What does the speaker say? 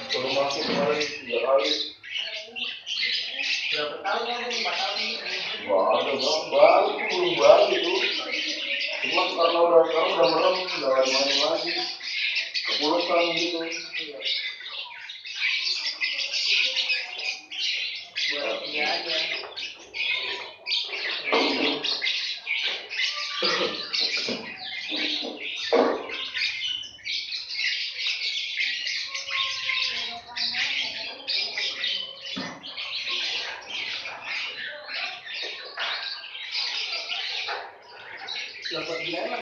Baru masuk kemarin 3 kali. Berapa tahun ya? 4 tahun. Wah, ada bang, baru tuh belum baru itu. Cuma karena udah sekarang udah merem, udah gak main lagi. Kepulusan gitu. Buat ini aja. Dapat gimana?